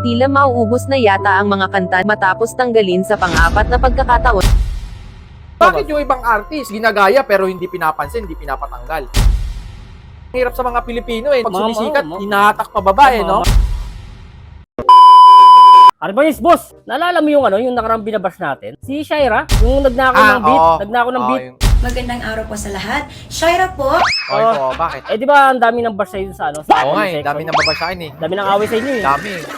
Tila mauubos na yata ang mga kanta matapos tanggalin sa pang-apat na pagkakataon. Bakit yung ibang artist ginagaya pero hindi pinapansin, hindi pinapatanggal? Ang hirap sa mga Pilipino eh. Pag sumisikat, hinahatak pa babae, no? Arbayes, boss, naalala mo yung yung nakarang binabash natin? Si Shaira, yung nagnako ng beat, nagnako ng beat. Magandang araw po sa lahat. Shaira po. Bakit? Eh di ba ang dami ng bash sa'yo sa sa Oo nga comment eh, dami section? nang babasyain eh. Dami ng away sa inyo eh.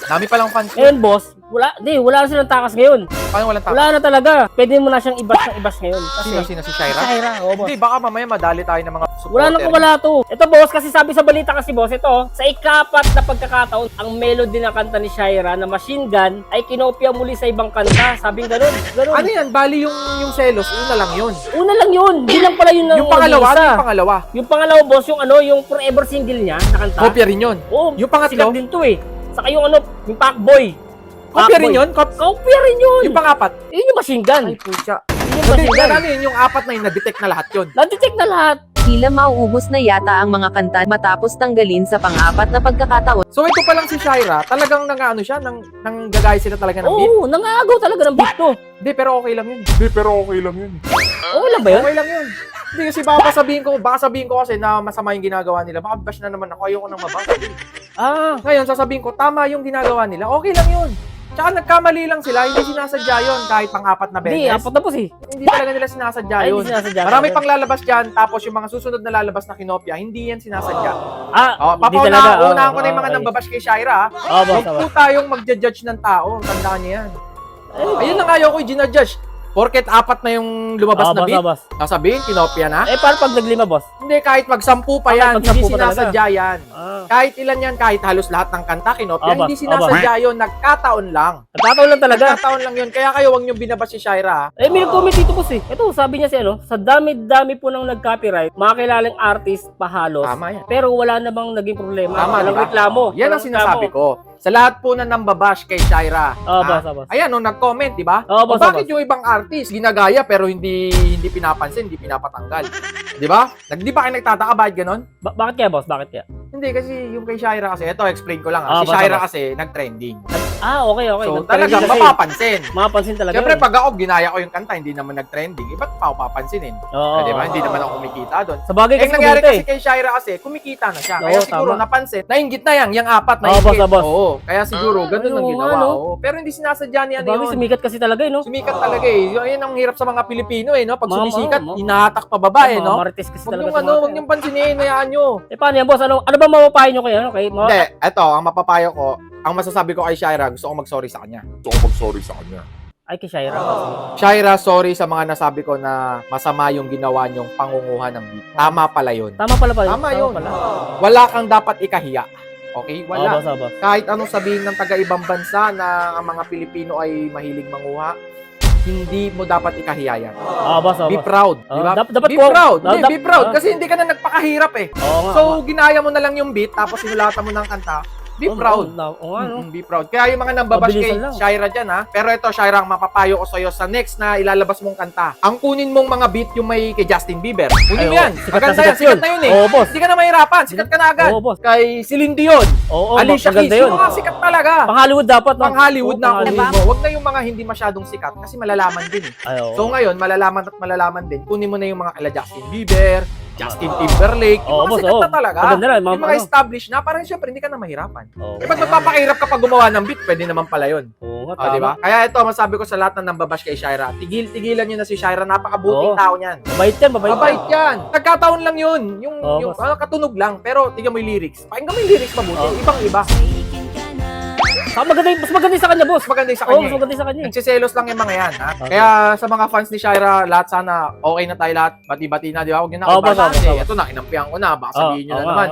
Dami palang fans. Ngayon, boss, wala na silang takas ngayon. Paano walang tapos? Wala na talaga. Pwede mo na siyang ibash ngayon. Kasi Sino si Shaira? Shaira, oo, boss. Hindi, baka mamaya madali tayo ng mga supporter. Wala nang wala to. Ito, boss, kasi sabi sa balita kasi, boss, ito, sa ikapat na pagkakataon, ang melody ng kanta ni Shaira na Machine Gun ay kinopya muli sa ibang kanta. Sabing ganun. Ano yan? Bali yung selos, una lang yun. Una lang yun. Hindi lang pala yun Yung pangalawa, nag-iisa. yung pangalawa. Yung pangalawa, boss, yung forever single niya na kanta. Kopya rin yun. Oo, Yung pangatlo? sikat din to eh. Saka yung yung Pacboy. Kopya rin yun? Kopya rin yun. Yung pangapat? Yun yung Machine Gun. Ay, pucha. Yun yung Hindi, Machine Gun. ano yun? Yung apat na yun, na-detect na lahat yun. Na-detect na lahat. Tila mauubos na yata ang mga kanta matapos tanggalin sa pang-apat na pagkakataon. So ito pa lang si Shaira, talagang nang siya, nang gagaya sila talaga ng beat. Oo, nangaagaw talaga ng beat to. Hindi, pero okay lang yun. Oo lang ba yun? Okay lang yun. Hindi kasi baka sabihin ko kasi na masama yung ginagawa nila. Baka bash na naman ako, ayoko nang mabash. Ngayon, sasabihin ko, tama yung ginagawa nila. Okay lang yun. Tsaka nagkamali lang sila, hindi sinasadya yun kahit pang-apat na Hindi, beses. apat na boss eh. Hindi talaga nila sinasadya Ay, yun. hindi sinasadya. Marami pang lalabas dyan, tapos yung mga susunod na lalabas na kinopya, hindi yan sinasadya. Hindi talaga. Paunahan ko na yung mga nambabash kay Shaira. Boss, Huwag po tayong magja-judge ng tao. Tandaan niyo yan. Ayun na nga ayaw ko i-judge. Porket apat na yung lumabas na beat, boss. sasabihin, kinopya na. Eh, paano pag naglima, boss? Hindi, kahit magsampu pa yan, Kahit magsampu hindi pa talaga. sinasadya yan. Kahit ilan yan, kahit halos lahat ng kanta, kinopya, hindi sinasadya yun, nagkataon lang. Nagkataon lang talaga. Nagkataon lang yun, kaya kayo huwag niyong binabas si Shaira. Eh, may nag-comment dito boss eh. Ito, sabi niya sa dami-dami po ng nag-copyright, mga kilalang artist pahalos. Tama yan. Pero wala namang naging problema. Tama, Walang diba? reklamo. Yan ang sinasabi ko. Sa lahat po na nambabash kay Shaira. Boss. Ayan, nag-comment, di ba? Boss, Bakit yung ibang artist ginagaya pero hindi pinapansin, hindi pinapatanggal? Di ba? Di ba kayo nagtataka bakit ganon? Bakit kaya, boss? Bakit kaya? Hindi, kasi yung kay Shaira kasi, ito, explain ko lang. Si Boss, Shaira boss. kasi, nag-trending. Okay. So, Nag-trending talagang kasi. mapapansin. Mapapansin talaga. Siyempre, yun. pag ako ginaya ko yung kanta, hindi naman nag-trending, iba't pa ako papansinin. Oo. Di ba? Hindi naman ako kumikita doon. Sa bagay Eh, kasi nangyari kumita kasi kay Shaira kasi, kumikita na siya. Kaya Oo, siguro tama. napansin, nainggit na yung apat na Boss. Oo. Kaya siguro, ganun ang oo ginawa. nga, no? Oo. Pero hindi sinasadya niya Sa bagay, yun. sumikat kasi talaga no? Sumikat talaga eh. Ayun ang hirap sa mga Pilipino eh, no? Pag Mga- sumisikat, mga- hinahatak pa babae, no? Marites kasi Huwag talaga. yung sa mga- huwag niyong pansinin, hayaan nyo. Eh, paano yan, boss? Ano ba mapapayo nyo kayo? Okay, Hindi, eto, ang mapapayo ko, ang masasabi ko kay Shaira, gusto ko mag-sorry sa kanya. Ay, kay Shaira. Shaira, sorry sa mga nasabi ko na masama yung ginawa niyong pangunguha ng beat. Tama pala yun. Tama pala. Tama yun. Pala. Wala kang dapat ikahiya. Okay? Wala. Boss. Kahit anong sabihin ng taga-ibang bansa na ang mga Pilipino ay mahilig manguha, hindi mo dapat ikahiya yan. Boss. Be proud, di ba? Dapat Be proud. Hindi, be proud. Kasi Kasi hindi ka na nagpakahirap eh. oo nga. So, ginaya mo na lang yung beat, tapos sinulatan mo ng kanta. Be proud. Oo nga, no? Be proud. Kaya yung mga nambabash kay Mabilisan lang. Shaira dyan ha. Pero ito, Shaira, ang mapapayo ko sa'yo sa next na ilalabas mong kanta. Ang kunin mong mga beat yung may kay Justin Bieber. Kunin mo yan. Maganda yan. Sikat na yun eh. Oo, boss. Hindi ka na mahirapan. Sikat ka na agad. Oo, boss. Kay Celine Dion. Oo, Alicia Keys. maganda yun. Yung mga sikat talaga. Pang Hollywood dapat, no? Pang Hollywood na Oo, kunin pang-Hollywood. mo. Huwag na yung mga hindi masyadong sikat kasi malalaman din eh. Ay, oo. So ngayon, malalaman at malalaman din. Kunin mo na yung mga kala Justin Bieber, Justin Timberlake, yung Oo, mga boss, sikat oo. na talaga. Maganda na, Yung mga established na, parang syempre hindi ka na mahirapan. Oo. Eh, pag magpapakahirap ka pag gumawa ng beat, pwede naman pala yun. Oo nga, O, di ba? Kaya ito, masabi ko sa lahat ng nambabash kay Shaira, tigilan nyo na si Shaira, napakabuting Oo. tao niyan. Mabait yan. Mabait yan. Nagkataon lang yun. Yung Oo, boss. katunog lang, pero tignan mo yung lyrics. Pakinggan mo yung lyrics mabuti. Oo. Ibang-iba. Mas maganda yung sa kanya, boss. Mas maganda yung sa Oo, kanya. mas maganda yung sa kanya. Nagsiselos lang yung mga yan. Ha? Okay. Kaya sa mga fans ni Shaira, lahat sana okay na tayo lahat. Bati-bati na, di ba? Huwag nyo na Oo, boss, i-bash. boss. Ito na, inampihan ko na. Baka sabihin nyo na Oo, naman.